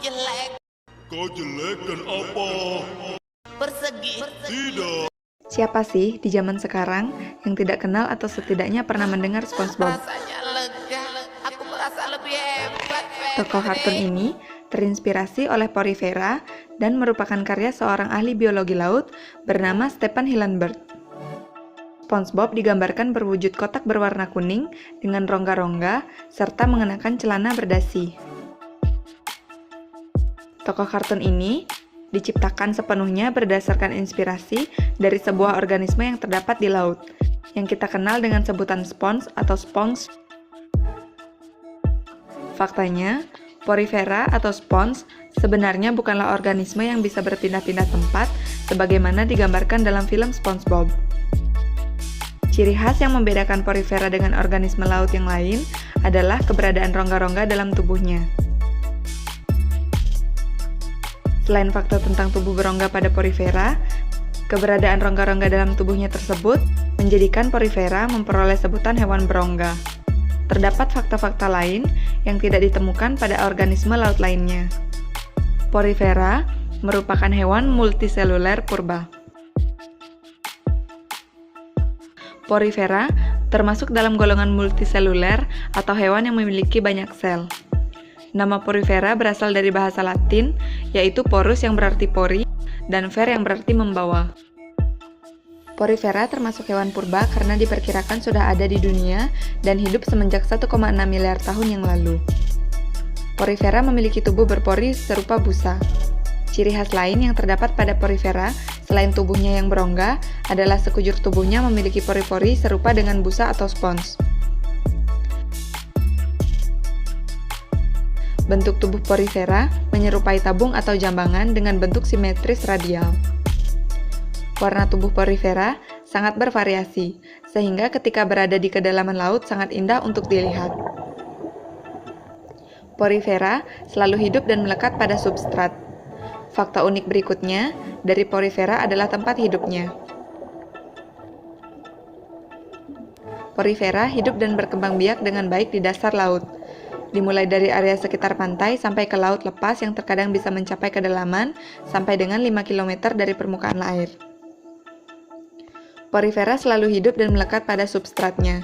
jelek. Kau jelek dan apa? Persegi. Tidak. Siapa sih di zaman sekarang yang tidak kenal atau setidaknya pernah mendengar SpongeBob? Rasanya lega. Aku merasa lebih hebat. Tokoh kartun ini terinspirasi oleh Porifera dan merupakan karya seorang ahli biologi laut bernama Stephen Hillenburg. SpongeBob digambarkan berwujud kotak berwarna kuning dengan rongga-rongga serta mengenakan celana berdasi. Tokoh kartun ini diciptakan sepenuhnya berdasarkan inspirasi dari sebuah organisme yang terdapat di laut, yang kita kenal dengan sebutan spons atau sponge. Faktanya, Porifera atau spons sebenarnya bukanlah organisme yang bisa berpindah-pindah tempat sebagaimana digambarkan dalam film SpongeBob. Ciri khas yang membedakan Porifera dengan organisme laut yang lain adalah keberadaan rongga-rongga dalam tubuhnya. Selain fakta tentang tubuh berongga pada Porifera, keberadaan rongga-rongga dalam tubuhnya tersebut menjadikan Porifera memperoleh sebutan hewan berongga. Terdapat fakta-fakta lain yang tidak ditemukan pada organisme laut lainnya. Porifera merupakan hewan multiseluler purba. Porifera termasuk dalam golongan multiseluler atau hewan yang memiliki banyak sel. Nama Porifera berasal dari bahasa Latin, yaitu porus yang berarti pori, dan fer yang berarti membawa. Porifera termasuk hewan purba karena diperkirakan sudah ada di dunia dan hidup semenjak 1,6 miliar tahun yang lalu. Porifera memiliki tubuh berpori serupa busa. Ciri khas lain yang terdapat pada Porifera, selain tubuhnya yang berongga, adalah sekujur tubuhnya memiliki pori-pori serupa dengan busa atau spons. Bentuk tubuh Porifera menyerupai tabung atau jambangan dengan bentuk simetris radial. Warna tubuh Porifera sangat bervariasi, sehingga ketika berada di kedalaman laut sangat indah untuk dilihat. Porifera selalu hidup dan melekat pada substrat. Fakta unik berikutnya dari Porifera adalah tempat hidupnya. Porifera hidup dan berkembang biak dengan baik di dasar laut. Dimulai dari area sekitar pantai sampai ke laut lepas yang terkadang bisa mencapai kedalaman sampai dengan 5 km dari permukaan air. Porifera selalu hidup dan melekat pada substratnya.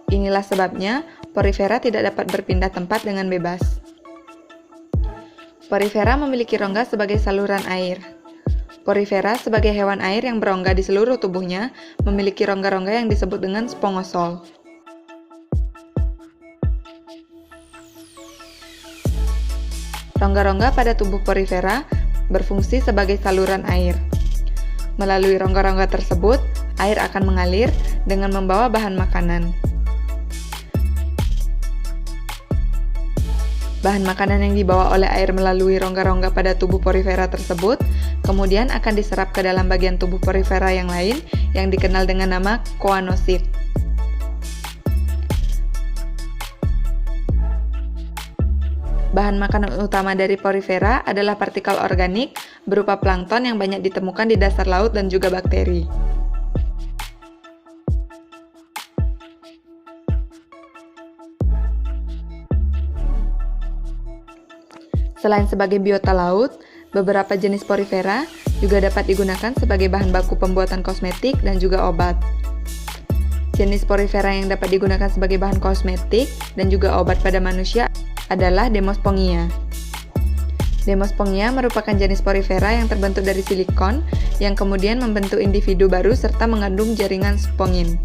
Inilah sebabnya Porifera tidak dapat berpindah tempat dengan bebas. Porifera memiliki rongga sebagai saluran air. Porifera sebagai hewan air yang berongga di seluruh tubuhnya memiliki rongga-rongga yang disebut dengan spongosol. Rongga-rongga pada tubuh Porifera berfungsi sebagai saluran air. Melalui rongga-rongga tersebut, air akan mengalir dengan membawa bahan makanan. Bahan makanan yang dibawa oleh air melalui rongga-rongga pada tubuh Porifera tersebut kemudian akan diserap ke dalam bagian tubuh Porifera yang lain yang dikenal dengan nama choanosit. Bahan makanan utama dari Porifera adalah partikel organik berupa plankton yang banyak ditemukan di dasar laut dan juga bakteri. Selain sebagai biota laut, beberapa jenis Porifera juga dapat digunakan sebagai bahan baku pembuatan kosmetik dan juga obat. Jenis Porifera yang dapat digunakan sebagai bahan kosmetik dan juga obat pada manusia adalah Demospongia. Demospongia merupakan jenis Porifera yang terbentuk dari silikon yang kemudian membentuk individu baru serta mengandung jaringan spongin.